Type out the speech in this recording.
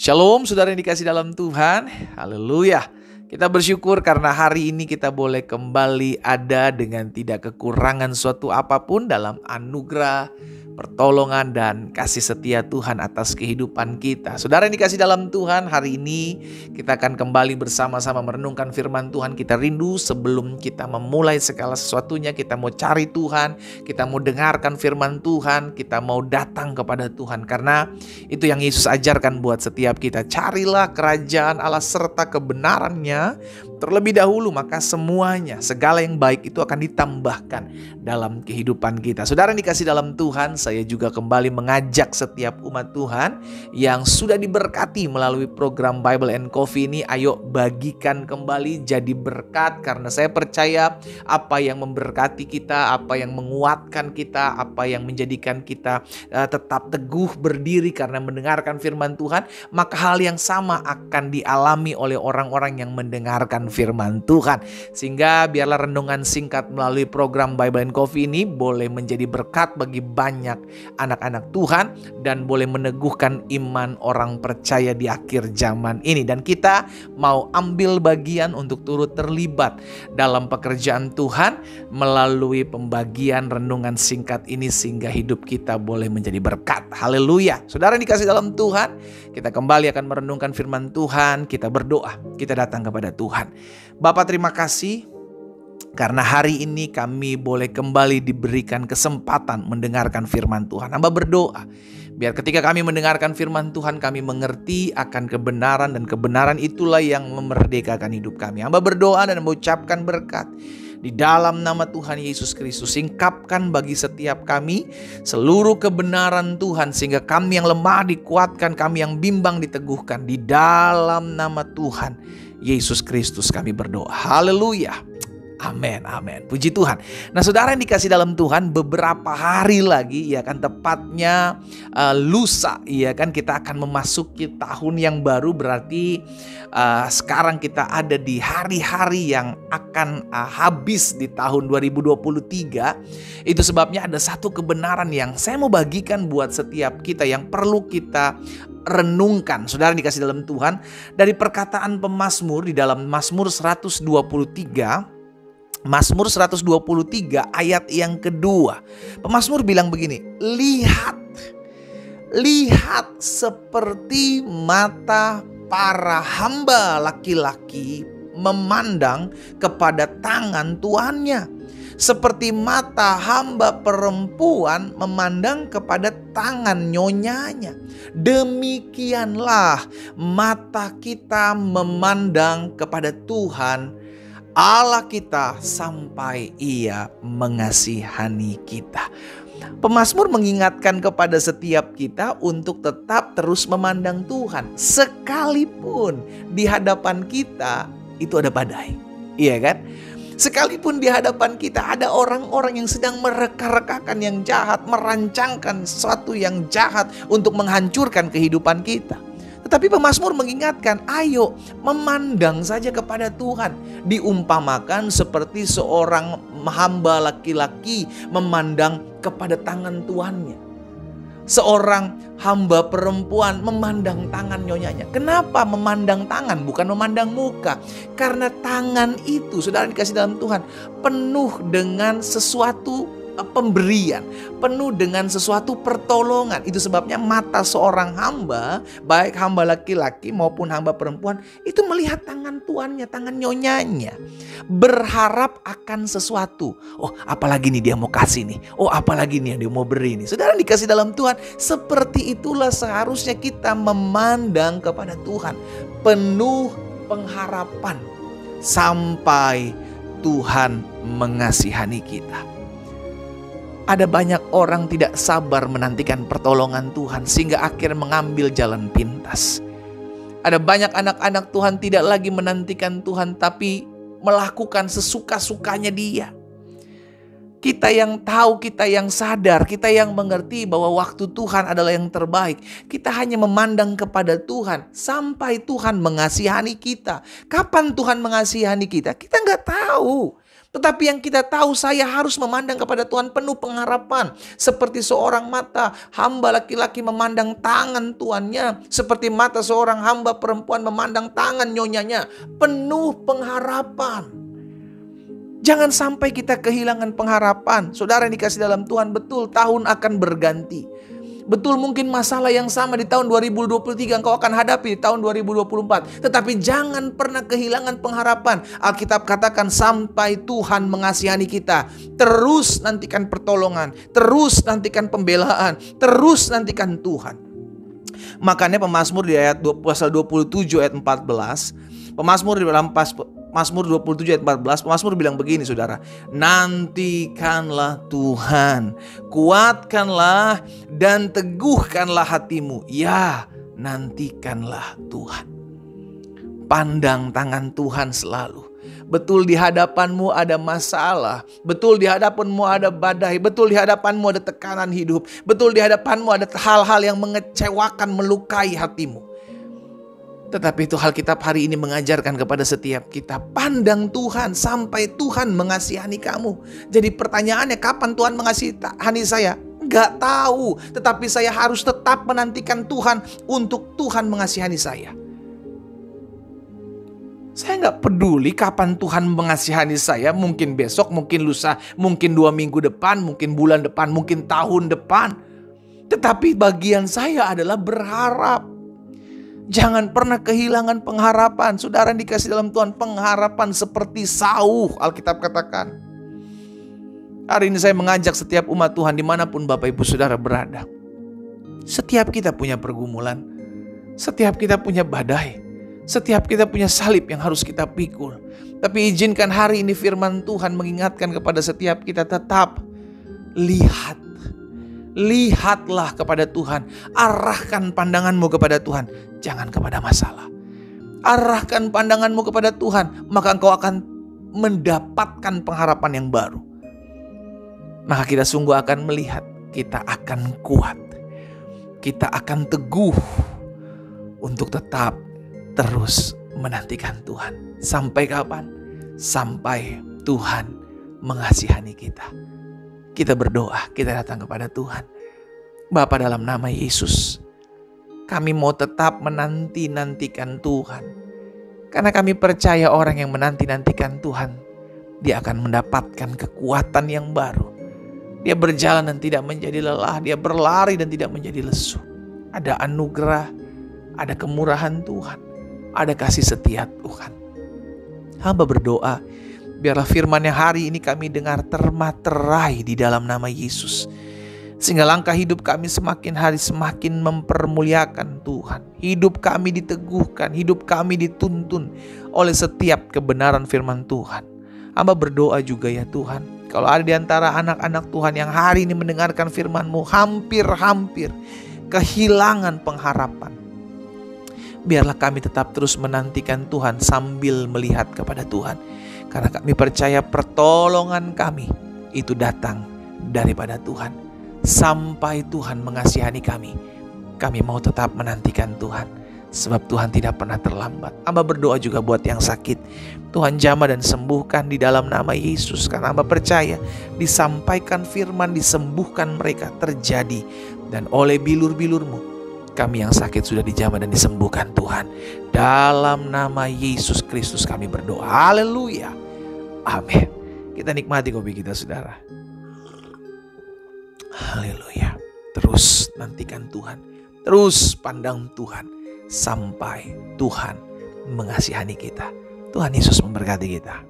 Shalom saudara yang dikasih dalam Tuhan. Haleluya. Kita bersyukur karena hari ini kita boleh kembali ada dengan tidak kekurangan suatu apapun dalam anugerah, pertolongan, dan kasih setia Tuhan atas kehidupan kita. Saudara yang dikasih dalam Tuhan, hari ini kita akan kembali bersama-sama merenungkan firman Tuhan. Kita rindu sebelum kita memulai segala sesuatunya, kita mau cari Tuhan, kita mau dengarkan firman Tuhan, kita mau datang kepada Tuhan. Karena itu yang Yesus ajarkan buat setiap kita. Carilah kerajaan Allah serta kebenarannya terlebih dahulu, maka semuanya, segala yang baik itu akan ditambahkan dalam kehidupan kita. Saudara yang dikasih dalam Tuhan, saya juga kembali mengajak setiap umat Tuhan yang sudah diberkati melalui program Bible and Coffee ini, ayo bagikan kembali jadi berkat. Karena saya percaya apa yang memberkati kita, apa yang menguatkan kita, apa yang menjadikan kita tetap teguh berdiri karena mendengarkan firman Tuhan, maka hal yang sama akan dialami oleh orang-orang yang mendengarkan firman Tuhan. Sehingga biarlah renungan singkat melalui program Bible and Coffee ini boleh menjadi berkat bagi banyak anak-anak Tuhan dan boleh meneguhkan iman orang percaya di akhir zaman ini. Dan kita mau ambil bagian untuk turut terlibat dalam pekerjaan Tuhan melalui pembagian renungan singkat ini sehingga hidup kita boleh menjadi berkat. Haleluya. Saudara yang dikasih dalam Tuhan, kita kembali akan merenungkan firman Tuhan, kita berdoa, kita datang kepada Tuhan. Bapa, terima kasih karena hari ini kami boleh kembali diberikan kesempatan mendengarkan firman Tuhan. Hamba berdoa, biar ketika kami mendengarkan firman Tuhan, kami mengerti akan kebenaran, dan kebenaran itulah yang memerdekakan hidup kami. Hamba berdoa dan mengucapkan berkat di dalam nama Tuhan Yesus Kristus. Singkapkan bagi setiap kami seluruh kebenaran Tuhan, sehingga kami yang lemah dikuatkan, kami yang bimbang diteguhkan. Di dalam nama Tuhan Yesus Kristus kami berdoa. Haleluya. Amin, amin. Puji Tuhan. Nah, saudara yang dikasih dalam Tuhan, beberapa hari lagi, ya kan, tepatnya lusa, ya kan, kita akan memasuki tahun yang baru. Berarti sekarang kita ada di hari-hari yang akan habis di tahun 2023. Itu sebabnya ada satu kebenaran yang saya mau bagikan buat setiap kita yang perlu kita renungkan. Saudara yang dikasih dalam Tuhan, dari perkataan pemazmur di dalam Mazmur 123, Mazmur 123 ayat yang kedua. Pemazmur bilang begini, Lihat seperti mata para hamba laki-laki memandang kepada tangan tuannya, seperti mata hamba perempuan memandang kepada tangan nyonyanya. Demikianlah mata kita memandang kepada Tuhan Allah kita sampai Ia mengasihani kita. Pemazmur mengingatkan kepada setiap kita untuk tetap terus memandang Tuhan, sekalipun di hadapan kita itu ada badai. Iya kan? Sekalipun di hadapan kita ada orang-orang yang sedang mereka-rekakan yang jahat, merancangkan sesuatu yang jahat untuk menghancurkan kehidupan kita. Tetapi pemazmur mengingatkan, ayo memandang saja kepada Tuhan. Diumpamakan seperti seorang hamba laki-laki memandang kepada tangan tuannya. Seorang hamba perempuan memandang tangan nyonyanya. Kenapa memandang tangan, bukan memandang muka? Karena tangan itu, saudara dikasih dalam Tuhan, penuh dengan sesuatu pemberian, penuh dengan sesuatu pertolongan. Itu sebabnya mata seorang hamba, baik hamba laki-laki maupun hamba perempuan, itu melihat tangan tuannya, tangan nyonyanya, berharap akan sesuatu. Oh, apalagi nih dia mau kasih nih. Oh, apalagi nih yang dia mau beri nih. Saudara dikasih dalam Tuhan, seperti itulah seharusnya kita memandang kepada Tuhan, penuh pengharapan sampai Tuhan mengasihani kita. Ada banyak orang tidak sabar menantikan pertolongan Tuhan sehingga akhirnya mengambil jalan pintas. Ada banyak anak-anak Tuhan tidak lagi menantikan Tuhan tapi melakukan sesuka-sukanya dia. Kita yang tahu, kita yang sadar, kita yang mengerti bahwa waktu Tuhan adalah yang terbaik. Kita hanya memandang kepada Tuhan sampai Tuhan mengasihani kita. Kapan Tuhan mengasihani kita? Kita nggak tahu. Tetapi yang kita tahu, saya harus memandang kepada Tuhan penuh pengharapan. Seperti seorang mata hamba laki-laki memandang tangan tuannya. Seperti mata seorang hamba perempuan memandang tangan nyonyanya. Penuh pengharapan. Jangan sampai kita kehilangan pengharapan. Saudara yang dikasih dalam Tuhan, betul tahun akan berganti. Betul mungkin masalah yang sama di tahun 2023 engkau akan hadapi di tahun 2024. Tetapi jangan pernah kehilangan pengharapan. Alkitab katakan sampai Tuhan mengasihani kita. Terus nantikan pertolongan. Terus nantikan pembelaan. Terus nantikan Tuhan. Makanya Pemazmur di pasal 27 ayat 14. Pemazmur di dalam Mazmur 27 ayat 14, Pemazmur bilang begini saudara. Nantikanlah Tuhan, kuatkanlah dan teguhkanlah hatimu. Ya, nantikanlah Tuhan. Pandang tangan Tuhan selalu. Betul di hadapanmu ada masalah. Betul di hadapanmu ada badai. Betul di hadapanmu ada tekanan hidup. Betul di hadapanmu ada hal-hal yang mengecewakan, melukai hatimu. Tetapi itu Alkitab hari ini mengajarkan kepada setiap kita. Pandang Tuhan sampai Tuhan mengasihani kamu. Jadi pertanyaannya, kapan Tuhan mengasihani saya? Enggak tahu. Tetapi saya harus tetap menantikan Tuhan untuk Tuhan mengasihani saya. Saya enggak peduli kapan Tuhan mengasihani saya. Mungkin besok, mungkin lusa, mungkin 2 minggu depan, mungkin bulan depan, mungkin tahun depan. Tetapi bagian saya adalah berharap. Jangan pernah kehilangan pengharapan. Saudara yang dikasih dalam Tuhan, pengharapan seperti sauh, Alkitab katakan. Hari ini saya mengajak setiap umat Tuhan dimanapun Bapak Ibu Saudara berada. Setiap kita punya pergumulan. Setiap kita punya badai. Setiap kita punya salib yang harus kita pikul. Tapi izinkan hari ini firman Tuhan mengingatkan kepada setiap kita, tetap lihat. Lihatlah kepada Tuhan. Arahkan pandanganmu kepada Tuhan. Jangan kepada masalah. Arahkan pandanganmu kepada Tuhan. Maka engkau akan mendapatkan pengharapan yang baru. Maka kita sungguh akan melihat. Kita akan kuat. Kita akan teguh. Untuk tetap terus menantikan Tuhan. Sampai kapan? Sampai Tuhan mengasihani kita. Kita berdoa, kita datang kepada Tuhan. Bapa, dalam nama Yesus, kami mau tetap menanti-nantikan Tuhan. Karena kami percaya orang yang menanti-nantikan Tuhan, dia akan mendapatkan kekuatan yang baru. Dia berjalan dan tidak menjadi lelah, dia berlari dan tidak menjadi lesu. Ada anugerah, ada kemurahan Tuhan, ada kasih setia Tuhan. Hamba berdoa, biarlah firman yang hari ini kami dengar termaterai di dalam nama Yesus. Sehingga langkah hidup kami semakin hari semakin mempermuliakan Tuhan. Hidup kami diteguhkan, hidup kami dituntun oleh setiap kebenaran firman Tuhan. Hamba berdoa juga ya Tuhan, kalau ada di antara anak-anak Tuhan yang hari ini mendengarkan firman-Mu hampir-hampir kehilangan pengharapan, biarlah kami tetap terus menantikan Tuhan sambil melihat kepada Tuhan. Karena kami percaya pertolongan kami itu datang daripada Tuhan. Sampai Tuhan mengasihani kami, kami mau tetap menantikan Tuhan. Sebab Tuhan tidak pernah terlambat. Hamba berdoa juga buat yang sakit. Tuhan jamah dan sembuhkan di dalam nama Yesus. Karena hamba percaya disampaikan firman, disembuhkan mereka terjadi. Dan oleh bilur-bilur-Mu, kami yang sakit sudah dijamah dan disembuhkan Tuhan. Dalam nama Yesus Kristus kami berdoa. Haleluya. Amin. Kita nikmati kopi kita saudara. Haleluya. Terus nantikan Tuhan. Terus pandang Tuhan. Sampai Tuhan mengasihani kita. Tuhan Yesus memberkati kita.